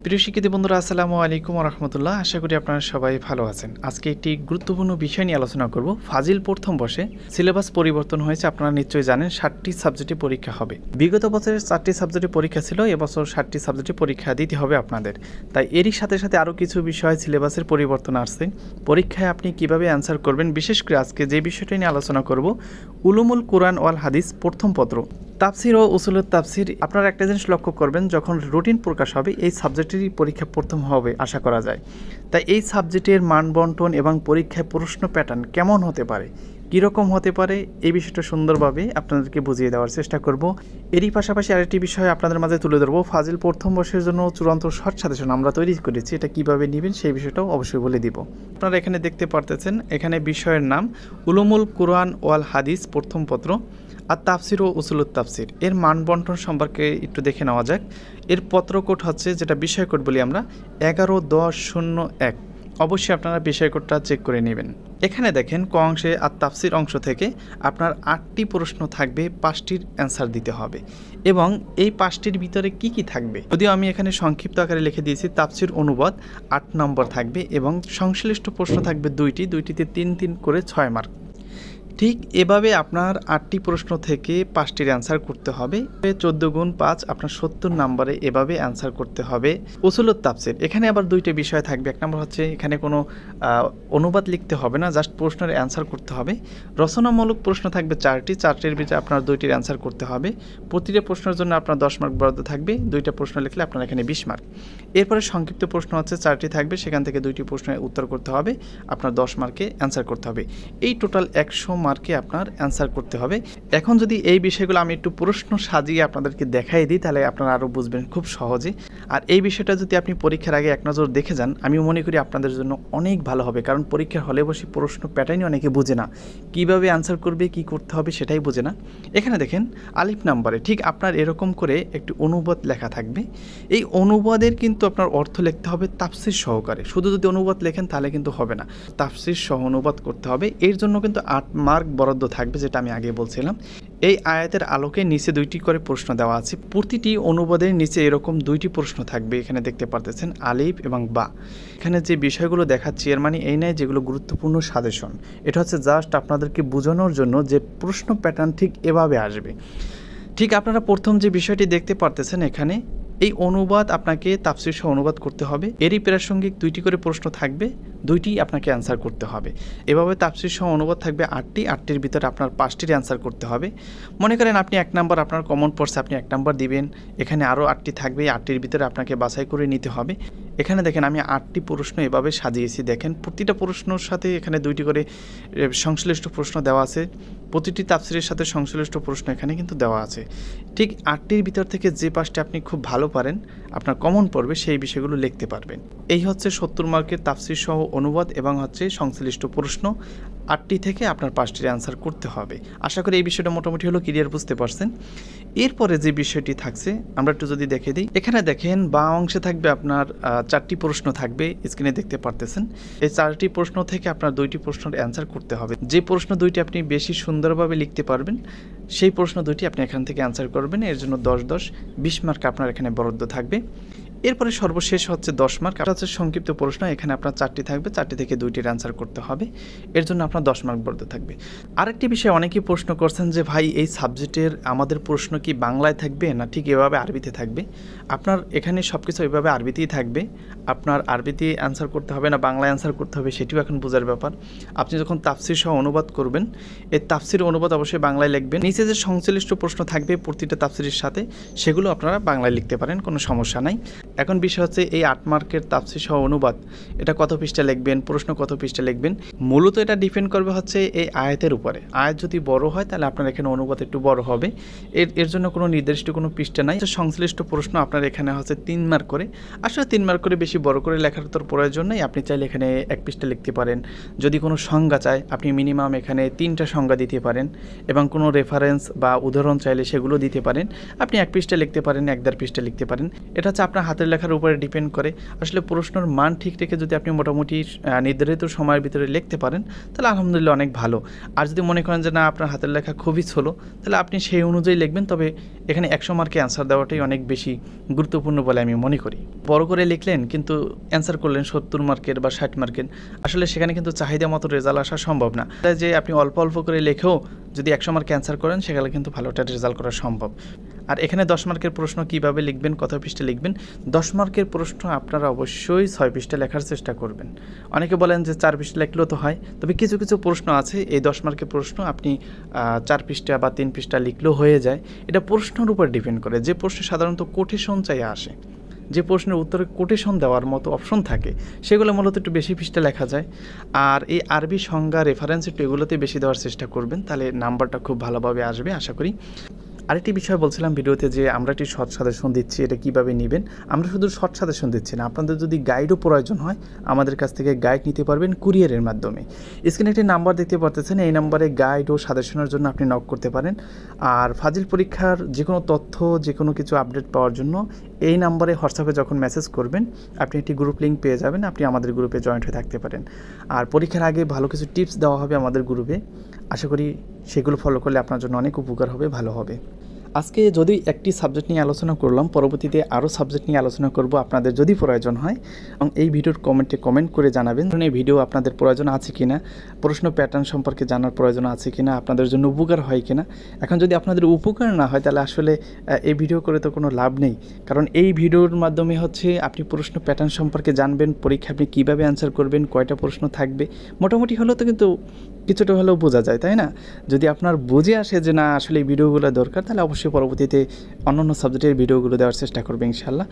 প্রিয় শিক্ষার্থী বন্ধুরা, আসসালামু আলাইকুম ওয়া রাহমাতুল্লাহ। আশা করি আপনারা সবাই ভালো আছেন। আজকে একটি গুরুত্বপূর্ণ বিষয় নিয়ে আলোচনা করব। ফাজিল প্রথম বর্ষে সিলেবাস পরিবর্তন হয়েছে, আপনারা নিশ্চয়ই জানেন। 7টি সাবজেক্টে পরীক্ষা হবে। বিগত বছরের 4টি সাবজেক্টে পরীক্ষা ছিল, এবছর 7টি সাবজেক্টে পরীক্ষা দিতে হবে আপনাদের। তাই এরই সাথে সাথে আরও কিছু বিষয় সিলেবাসের পরিবর্তন আসছে। পরীক্ষায় আপনি কিভাবে অ্যান্সার করবেন, বিশেষ করে আজকে যে বিষয়টি নিয়ে আলোচনা করব, উলুমুল কুরআন ওয়াল হাদিস প্রথম পত্র তাফসির ও উসুলুত তাফসির। আপনারা একটা জিনিস লক্ষ্য করবেন, যখন রুটিন প্রকাশ হবে এই সাবজেক্টেরই পরীক্ষা প্রথম হবে আশা করা যায়। তাই এই সাবজেক্টের মান বন্টন এবং পরীক্ষায় প্রশ্ন প্যাটার্ন কেমন হতে পারে, কীরকম হতে পারে, এই বিষয়টা সুন্দরভাবে আপনাদেরকে বুঝিয়ে দেওয়ার চেষ্টা করব। এরই পাশাপাশি আরেকটি বিষয় আপনাদের মাঝে তুলে ধরবো। ফাজিল প্রথম বর্ষের জন্য চূড়ান্ত শর্ট সাজেশন আমরা তৈরি করেছি, এটা কীভাবে নেবেন সেই বিষয়টাও অবশ্যই বলে দিব। আপনারা এখানে দেখতে পারতেছেন, এখানে বিষয়ের নাম উলুমুল কুরআন ওয়াল হাদিস প্রথম পত্র আর তাফসির ও উসুলুত তাফসির। এর মান বন্টন সম্পর্কে একটু দেখে নেওয়া যাক। এর পত্র কোড হচ্ছে, যেটা বিষয় কোড বলি আমরা, 11-10-01। অবশ্যই আপনারা বিষয় কোডটা চেক করে নেবেন। এখানে দেখেন ক অংশে আর তাফসির অংশ থেকে আপনার 8টি প্রশ্ন থাকবে, 5টির অ্যান্সার দিতে হবে। এবং এই 5টির ভিতরে কি কি থাকবে, যদিও আমি এখানে সংক্ষিপ্ত আকারে লিখে দিয়েছি। তাফসির অনুবাদ 8 নম্বর থাকবে এবং সংশ্লিষ্ট প্রশ্ন থাকবে 2টিতে 3 করে 6 মার্ক। ঠিক এভাবে আপনার 8টি প্রশ্ন থেকে 5টির অ্যান্সার করতে হবে। 14 গুণ 5 আপনার 70 নম্বরে এভাবে অ্যান্সার করতে হবে। উসুলুত তাফসির, এখানে আবার 2টি বিষয় থাকবে। এক নম্বর হচ্ছে, এখানে কোনো অনুবাদ লিখতে হবে না, জাস্ট প্রশ্নের অ্যান্সার করতে হবে। রচনামূলক প্রশ্ন থাকবে 4টির ভিতরে আপনার 2টির অ্যান্সার করতে হবে। প্রতিটা প্রশ্নের জন্য আপনার 10 মার্ক বরাদ্দ থাকবে। 2টা প্রশ্ন লিখলে আপনার এখানে 20 মার্ক। এরপরে সংক্ষিপ্ত প্রশ্ন হচ্ছে 4টি থাকবে, সেখান থেকে 2টি প্রশ্নের উত্তর করতে হবে, আপনার 10 মার্কে অ্যান্সার করতে হবে। এই টোটাল 100 মার্কে আপনার অ্যান্সার করতে হবে। এখন যদি এই বিষয়গুলো আমি একটু প্রশ্ন সাজিয়ে আপনাদেরকে দেখাই দিই, তাহলে আপনারা আরও বুঝবেন খুব সহজে। আর এই বিষয়টা যদি আপনি পরীক্ষার আগে এক নজর দেখে যান, আমি মনে করি আপনাদের জন্য অনেক ভালো হবে। কারণ পরীক্ষার হলে বসে প্রশ্ন প্যাটার্নই অনেকে বোঝে না, কীভাবে অ্যান্সার করবে, কি করতে হবে সেটাই বোঝে না। এখানে দেখেন আলিফ নাম্বারে ঠিক আপনার এরকম করে একটি অনুবাদ লেখা থাকবে। এই অনুবাদের কিন্তু আপনার অর্থ লিখতে হবে তাফসির সহকারে। শুধু যদি অনুবাদ লেখেন তাহলে কিন্তু হবে না, তাফসির সহ অনুবাদ করতে হবে। এর জন্য কিন্তু 8 মার্ক বরাদ্দ থাকবে, যেটা আমি আগে বলছিলাম। এই আয়াতের আলোকে নিচে 2টি করে প্রশ্ন দেওয়া আছে। প্রতিটি অনুবাদের নিচে এরকম 2টি প্রশ্ন থাকবে, এখানে দেখতে পারতেছেন আলিফ এবং বা। এখানে যে বিষয়গুলো দেখাচ্ছি এর মানে এই নয় যেগুলো গুরুত্বপূর্ণ সাজেশন, এটা হচ্ছে জাস্ট আপনাদেরকে বোঝানোর জন্য যে প্রশ্ন প্যাটার্ন ঠিক এভাবে আসবে। ঠিক আপনারা প্রথম যে বিষয়টি দেখতে পারতেছেন, এখানে এই অনুবাদ আপনাকে তাফসির সহ অনুবাদ করতে হবে। এরই প্রাসঙ্গিক 2টি করে প্রশ্ন থাকবে, 2টি আপনাকে অ্যান্সার করতে হবে। এভাবে তাফসির সহ অনুবাদ থাকবে 8টির ভিতরে আপনার 5টির অ্যান্সার করতে হবে। মনে করেন আপনি 1 নাম্বার আপনার কমন পড়ছে, আপনি 1 নাম্বার দিবেন। এখানে আরও 8টি থাকবে, 8টির ভিতরে আপনাকে বাছাই করে নিতে হবে। এখানে দেখেন আমি 8টি প্রশ্ন এভাবে সাজিয়েছি। দেখেন প্রতিটা প্রশ্নের সাথে এখানে 2টি করে সংশ্লিষ্ট প্রশ্ন দেওয়া আছে। প্রতিটি তাফসিরের সাথে সংশ্লিষ্ট প্রশ্ন এখানে কিন্তু দেওয়া আছে। ঠিক 8টির ভিতর থেকে যে 5টি আপনি খুব ভালো পারেন, আপনার কমন পড়বে, সেই বিষয়গুলো লিখতে পারবেন। এই হচ্ছে 70 মার্কের তাফসির সহ অনুবাদ এবং হচ্ছে সংশ্লিষ্ট প্রশ্ন। 8টি থেকে আপনার 5টির অ্যান্সার করতে হবে। আশা করি এই বিষয়টা মোটামুটি হলো ক্লিয়ার, বুঝতে পারছেন। এরপরে যে বিষয়টি থাকছে আমরা একটু যদি দেখে দিই, এখানে দেখেন বাঁ অংশে থাকবে আপনার 4টি প্রশ্ন থাকবে, স্ক্রিনে দেখতে পারতেছেন। এই 4টি প্রশ্ন থেকে আপনার 2টি প্রশ্নের অ্যান্সার করতে হবে। যে প্রশ্ন 2টি আপনি বেশি সুন্দরভাবে লিখতে পারবেন, সেই প্রশ্ন 2টি আপনি এখান থেকে অ্যান্সার করবেন। এর জন্য 10-20 মার্ক আপনার এখানে বরাদ্দ থাকবে। এরপরে সর্বশেষ হচ্ছে 10 মার্ক, এটা হচ্ছে সংক্ষিপ্ত প্রশ্ন। এখানে আপনার 4টি থাকবে, 4টি থেকে 2টির অ্যান্সার করতে হবে। এর জন্য আপনার 10 মার্ক বরাদ্দ থাকবে। আরেকটি বিষয় অনেকেই প্রশ্ন করছেন যে ভাই এই সাবজেক্টের আমাদের প্রশ্ন কি বাংলায় থাকবে না ঠিক এভাবে আরবিতে থাকবে? আপনার এখানে সব কিছু এভাবে আরবিতেই থাকবে। আপনার আরবিতে অ্যান্সার করতে হবে না বাংলায় অ্যান্সার করতে হবে, সেটিও এখন বোঝার ব্যাপার। আপনি যখন তাফসির সহ অনুবাদ করবেন, এই তাফসির অনুবাদ অবশ্যই বাংলায় লিখবেন। নিচে যে সংশ্লিষ্ট প্রশ্ন থাকবে প্রতিটা তাফসিরের সাথে, সেগুলো আপনারা বাংলায় লিখতে পারেন, কোনো সমস্যা নাই। এখন বিষয় হচ্ছে এই 8 মার্কের তাফসির সহ অনুবাদ, এটা কত পৃষ্ঠা লিখবেন, প্রশ্ন কত পৃষ্ঠা লিখবেন। মূলত এটা ডিপেন্ড করবে হচ্ছে এই আয়াতের উপরে। আয়াত যদি বড় হয় তাহলে আপনার এখানে অনুবাদ একটু বড় হবে। এর জন্য কোনো নির্দিষ্ট কোনো পৃষ্ঠা নাই। সংশ্লিষ্ট প্রশ্ন আপনার এখানে হচ্ছে 3 মার্ক করে। আসলে 3 মার্ক করে বেশি বড় করে লেখার তোর প্রয়োজন নেই। আপনি চাইলে এখানে 1 পৃষ্ঠা লিখতে পারেন। যদি কোনো সংজ্ঞা চায় আপনি মিনিমাম এখানে 3টা সংজ্ঞা দিতে পারেন এবং কোনো রেফারেন্স বা উদাহরণ চাইলে সেগুলো দিতে পারেন। আপনি 1 পৃষ্ঠা লিখতে পারেন, 1-1.5 পৃষ্ঠা লিখতে পারেন। এটা হচ্ছে আপনার হাতের হাতের লেখার উপরে ডিপেন্ড করে। আসলে প্রশ্নের মান ঠিক রেখে যদি আপনি মোটামুটি নির্ধারিত সময়ের ভিতরে লিখতে পারেন তাহলে আলহামদুলিল্লাহ অনেক ভালো। আর যদি মনে করেন যে না আপনার হাতের লেখা খুবই স্লো, তাহলে আপনি সেই অনুযায়ী লিখবেন। তবে এখানে 100 মার্কে অ্যান্সার দেওয়াটাই অনেক বেশি গুরুত্বপূর্ণ বলে আমি মনে করি। বড় করে লিখলেন কিন্তু অ্যান্সার করলেন 70 মার্কের বা 60 মার্কের, আসলে সেখানে কিন্তু চাহিদা মতো রেজাল্ট আসা সম্ভব না। তাই যে আপনি অল্প অল্প করে লেখেও যদি 100 মার্কে অ্যান্সার করেন সেখানে কিন্তু ভালো একটা রেজাল্ট করা সম্ভব। আর এখানে 10 মার্কের প্রশ্ন কিভাবে লিখবেন, কত পৃষ্ঠা লিখবেন? 10 মার্কের প্রশ্ন আপনারা অবশ্যই 6 পৃষ্ঠা লেখার চেষ্টা করবেন। অনেকে বলেন যে 4 পৃষ্ঠা লিখলেও তো হয়, তবে কিছু কিছু প্রশ্ন আছে এই 10 মার্কের প্রশ্ন আপনি 4 পৃষ্ঠা বা 3 পৃষ্ঠা লিখলেও হয়ে যায়। এটা প্রশ্নের উপর ডিপেন্ড করে। যে প্রশ্নে সাধারণত কোটেশন চাই আসে, যে প্রশ্নের উত্তরে কোটেশন দেওয়ার মতো অপশন থাকে, সেগুলো মূলত একটু বেশি পৃষ্ঠা লেখা যায়। আর এই আরবি সংজ্ঞা রেফারেন্স একটু এগুলোতে বেশি দেওয়ার চেষ্টা করবেন, তাহলে নাম্বারটা খুব ভালোভাবে আসবে আশা করি। আরেকটি বিষয় বলছিলাম ভিডিওতে যে আমরা একটি শর্ট সাজেশন দিচ্ছি, এটা কীভাবে নেবেন। আমরা শুধু শর্ট সাজেশন দিচ্ছি না, আপনাদের যদি গাইডও প্রয়োজন হয় আমাদের কাছ থেকে গাইড নিতে পারবেন কুরিয়ারের মাধ্যমে। স্ক্রিনে একটি নাম্বার দেখতে পারতেছেন, এই নাম্বারে গাইড ও সাজেশনের জন্য আপনি নক করতে পারেন। আর ফাজিল পরীক্ষার যে কোনো তথ্য, যে কোনো কিছু আপডেট পাওয়ার জন্য এই নাম্বারে হোয়াটসঅ্যাপে যখন মেসেজ করবেন আপনি একটি গ্রুপ লিঙ্ক পেয়ে যাবেন, আপনি আমাদের গ্রুপে জয়েন্ট হয়ে থাকতে পারেন। আর পরীক্ষার আগে ভালো কিছু টিপস দেওয়া হবে আমাদের গ্রুপে, আশা করি সেগুলো ফলো করলে আপনার জন্য অনেক উপকার হবে, ভালো হবে। আজকে যদি একটি সাবজেক্ট নিয়ে আলোচনা করলাম, পরবর্তীতে আরও সাবজেক্ট নিয়ে আলোচনা করব আপনাদের যদি প্রয়োজন হয়। এবং এই ভিডিওর কমেন্টে কমেন্ট করে জানাবেন এই ভিডিও আপনাদের প্রয়োজন আছে কিনা, প্রশ্ন প্যাটার্ন সম্পর্কে জানার প্রয়োজন আছে কিনা, আপনাদের জন্য উপকার হয় কিনা। এখন যদি আপনাদের উপকার না হয় তাহলে আসলে এই ভিডিও করে তো কোনো লাভ নেই, কারণ এই ভিডিওর মাধ্যমে হচ্ছে আপনি প্রশ্ন প্যাটার্ন সম্পর্কে জানবেন, পরীক্ষা আপনি কীভাবে অ্যান্সার করবেন, কয়টা প্রশ্ন থাকবে মোটামুটি হলেও তো কিন্তু কিছুটা হলেও বোঝা যায়, তাই না? যদি আপনার বুঝে আসে যে না আসলে এই ভিডিওগুলো দরকার, তাহলে অবশ্যই পরবর্তীতে অন্যান্য সাবজেক্টের ভিডিওগুলো দেওয়ার চেষ্টা করবে ইনশাআল্লাহ।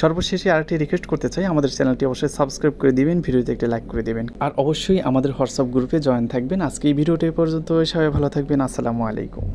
সর্বশেষে আরেকটি রিকোয়েস্ট করতে চাই, আমাদের চ্যানেলটি অবশ্যই সাবস্ক্রাইব করে দিবেন, ভিডিওতে একটা লাইক করে দিবেন, আর অবশ্যই আমাদের হোয়াটসঅ্যাপ গ্রুপে জয়েন থাকবেন। আজকে এই ভিডিওটি পর্যন্ত, সবাই ভালো থাকবেন। আসসালামু আলাইকুম।